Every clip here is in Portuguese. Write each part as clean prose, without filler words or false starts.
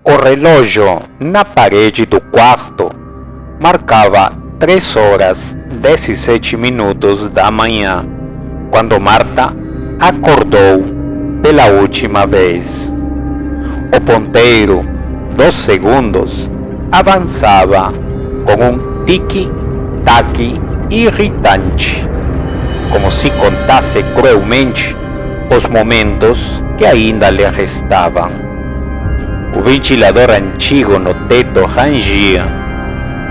O relógio na parede do quarto marcava 3h17 da manhã, quando Marta acordou pela última vez. O ponteiro dos segundos avançava com um tique-taque irritante, como se contasse cruelmente os momentos que ainda lhe restavam. O ventilador antigo no teto rangia,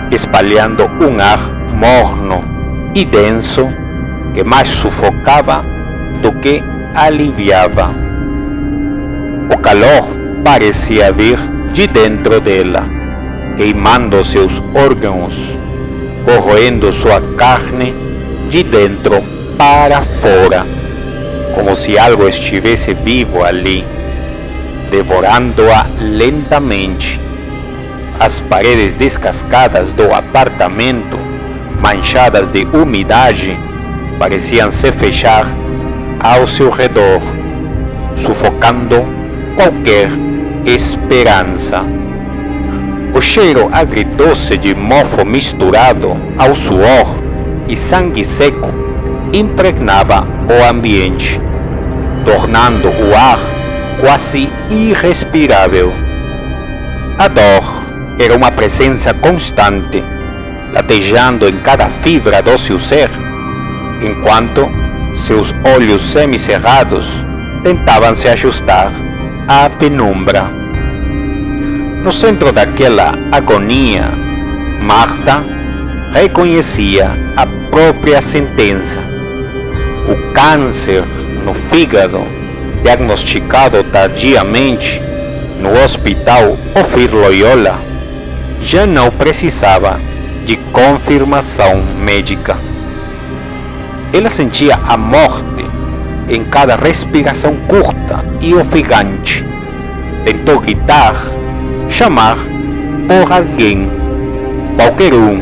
espalhando um ar morno e denso que mais sufocava do que aliviava. O calor parecia vir de dentro dela, queimando seus órgãos, corroendo sua carne de dentro para fora, como se algo estivesse vivo ali, devorando-a lentamente. As paredes descascadas do apartamento, manchadas de umidade, pareciam se fechar ao seu redor, sufocando qualquer esperança. O cheiro agridoce de mofo misturado ao suor e sangue seco impregnava o ambiente, tornando o ar quase irrespirável. A dor era uma presença constante, latejando em cada fibra do seu ser, enquanto seus olhos semicerrados tentavam se ajustar à penumbra. No centro daquela agonia, Marta reconhecia a própria sentença. O câncer no fígado, diagnosticado tardiamente no Hospital Ofir Loyola, já não precisava de confirmação médica. Ela sentia a morte em cada respiração curta e ofegante. Tentou gritar, chamar por alguém, qualquer um,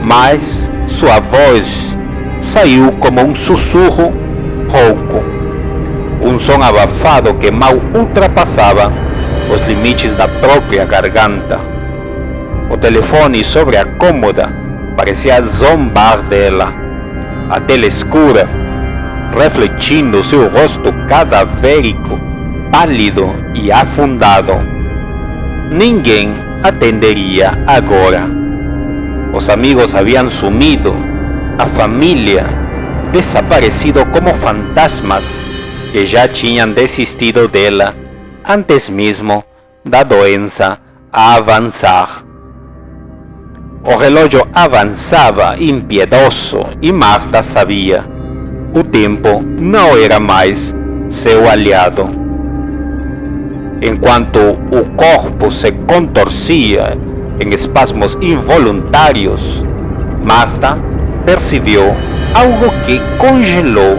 mas sua voz saiu como um sussurro rouco, um som abafado que mal ultrapassava os limites da própria garganta. O telefone sobre a cômoda parecia zombar dela, a tela escura, refletindo seu rosto cadavérico, pálido e afundado. Ninguém atenderia agora. Os amigos haviam sumido, a família desaparecido como fantasmas que já tinham desistido dela antes mesmo da doença avançar. O relógio avançava impiedoso e Marta sabia: o tempo não era mais seu aliado. Enquanto o corpo se contorcia em espasmos involuntários, Marta percebeu algo que congelou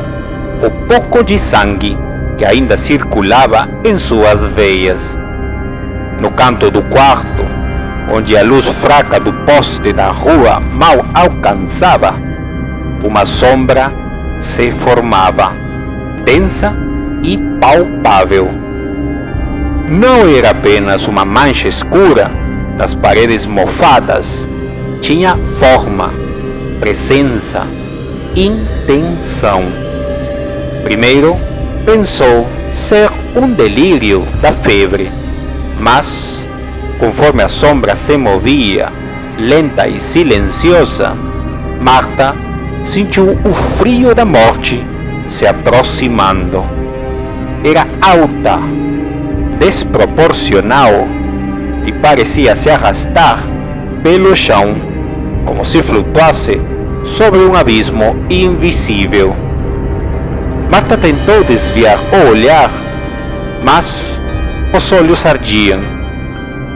o pouco de sangue que ainda circulava em suas veias. No canto do quarto, onde a luz fraca do poste da rua mal alcançava, uma sombra se formava, densa e palpável. Não era apenas uma mancha escura das paredes mofadas, tinha forma, presença, intenção. Primeiro pensou ser um delírio da febre, mas conforme a sombra se movia, lenta e silenciosa, Marta sentiu o frio da morte se aproximando. Era alta, desproporcional e parecia se arrastar pelo chão, como se flutuasse sobre um abismo invisível. Marta tentou desviar o olhar, mas os olhos ardiam,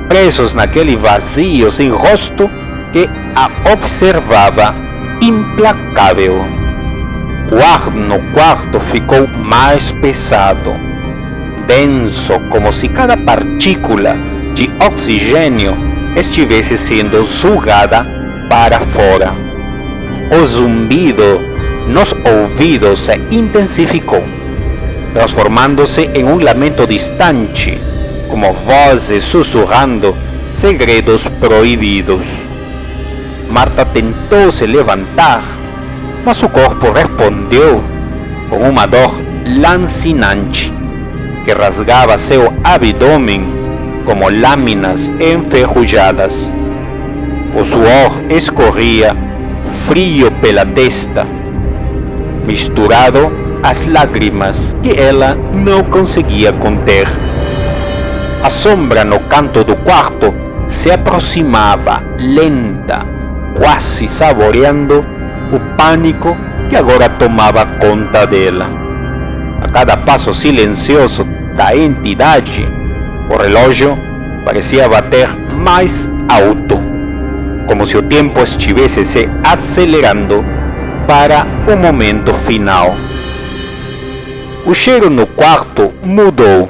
presos naquele vazio sem rosto que a observava implacável. O ar no quarto ficou mais pesado, denso, como se cada partícula de oxigênio estivesse sendo sugada para fora. O zumbido nos ouvidos se intensificou, transformando-se em um lamento distante, como vozes sussurrando segredos proibidos. Marta tentou se levantar, mas o corpo respondeu com uma dor lancinante que rasgava seu abdômen como lâminas enferrujadas. O suor escorria frio pela testa, misturado às lágrimas que ela não conseguia conter. A sombra no canto do quarto se aproximava lenta, quase saboreando o pânico que agora tomava conta dela. A cada passo silencioso da entidade, o relógio parecia bater mais alto, como se o tempo estivesse se acelerando para o momento final. O cheiro no quarto mudou.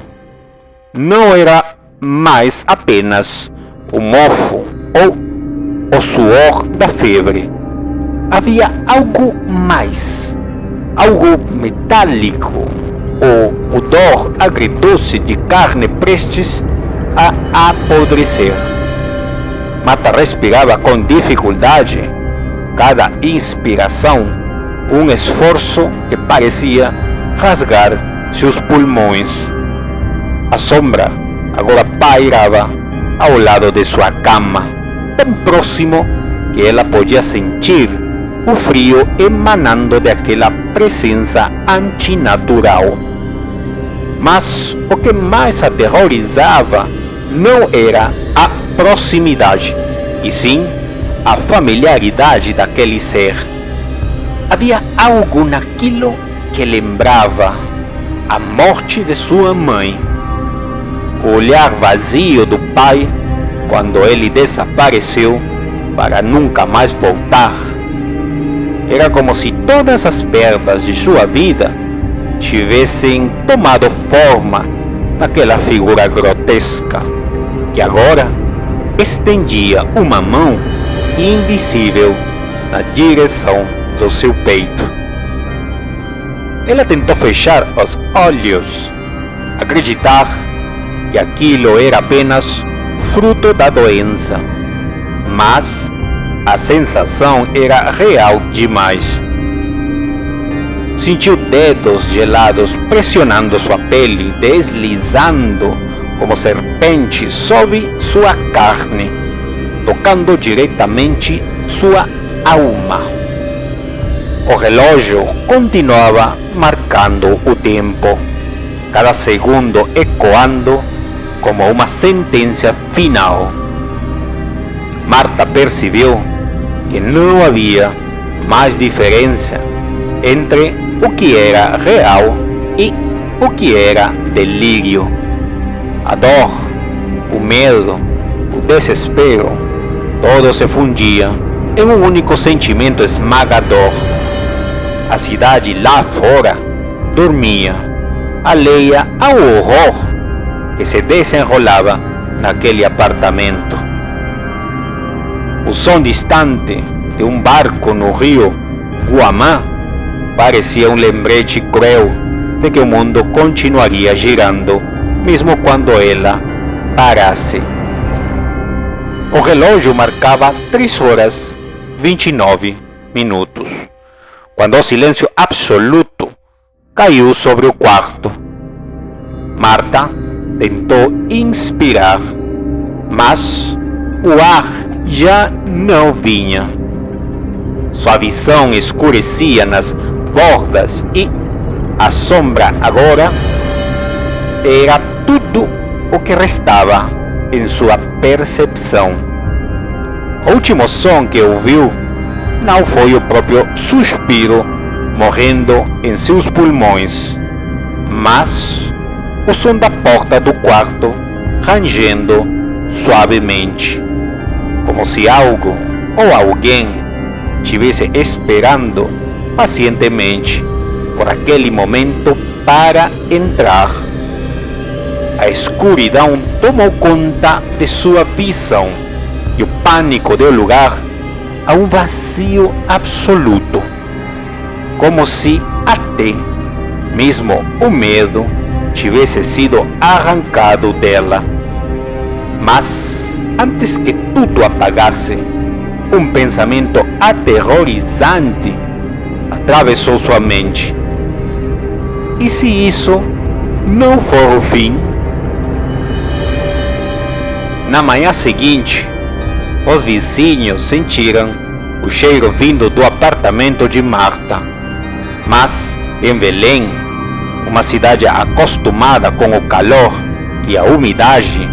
Não era mais apenas o mofo ou o suor da febre. Havia algo mais, algo metálico, o odor agridoce de carne prestes a apodrecer. Marta respirava com dificuldade, cada inspiração um esforço que parecia rasgar seus pulmões. A sombra agora pairava ao lado de sua cama, tão próximo que ela podia sentir o frio emanando daquela presença antinatural. Mas o que mais aterrorizava não era a proximidade, e sim a familiaridade daquele ser. Havia algo naquilo que lembrava a morte de sua mãe, o olhar vazio do pai quando ele desapareceu para nunca mais voltar. Era como se todas as perdas de sua vida tivessem tomado forma naquela figura grotesca, que agora estendia uma mão invisível na direção do seu peito. Ela tentou fechar os olhos, acreditar que aquilo era apenas fruto da doença, mas a sensação era real demais. Sentiu dedos gelados pressionando sua pele, deslizando como serpentes sob sua carne, tocando diretamente sua alma. O relógio continuava marcando o tempo, cada segundo ecoando como uma sentença final. Marta percebeu que não havia mais diferença entre o que era real e o que era delírio. A dor, o medo, o desespero, todo se fundia em um único sentimento esmagador. A cidade lá fora dormia, alheia ao horror que se desenrolava naquele apartamento. O som distante de um barco no rio Guamá parecia um lembrete cruel de que o mundo continuaria girando, mesmo quando ela parasse. O relógio marcava 3h29, quando o silêncio absoluto caiu sobre o quarto. Marta tentou inspirar, mas o ar já não vinha. Sua visão escurecia nas bordas e a sombra agora era tudo o que restava em sua percepção. O último som que ouviu não foi o próprio suspiro morrendo em seus pulmões, mas o som da porta do quarto rangendo suavemente, como se algo ou alguém estivesse esperando pacientemente por aquele momento para entrar. A escuridão tomou conta de sua visão e o pânico deu lugar a um vazio absoluto, como se até mesmo o medo tivesse sido arrancado dela. Mas, antes que tudo apagasse, um pensamento aterrorizante atravessou sua mente. E se isso não for o fim? Na manhã seguinte, os vizinhos sentiram o cheiro vindo do apartamento de Marta. Mas, em Belém, uma cidade acostumada com o calor e a umidade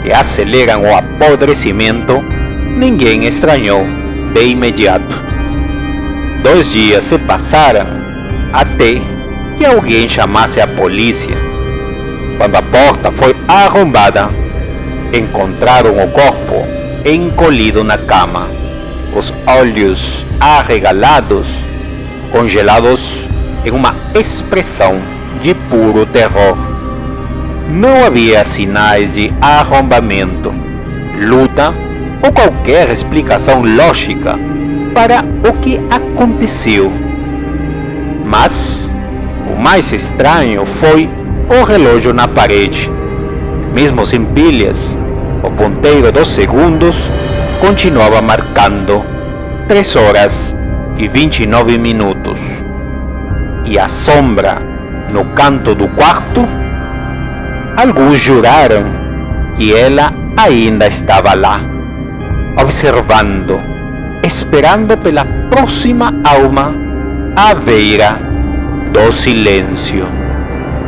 que aceleram o apodrecimento, ninguém estranhou de imediato. 2 dias se passaram até que alguém chamasse a polícia. Quando a porta foi arrombada, encontraram o corpo encolhido na cama, os olhos arregalados, congelados em uma expressão de puro terror. Não havia sinais de arrombamento, luta ou qualquer explicação lógica para o que aconteceu. Mas o mais estranho foi o relógio na parede. Mesmo sem pilhas, o ponteiro dos segundos continuava marcando 3 horas e 29 minutos. E a sombra no canto do quarto? Alguns juraram que ela ainda estava lá, observando, esperando pela próxima alma à beira do silêncio.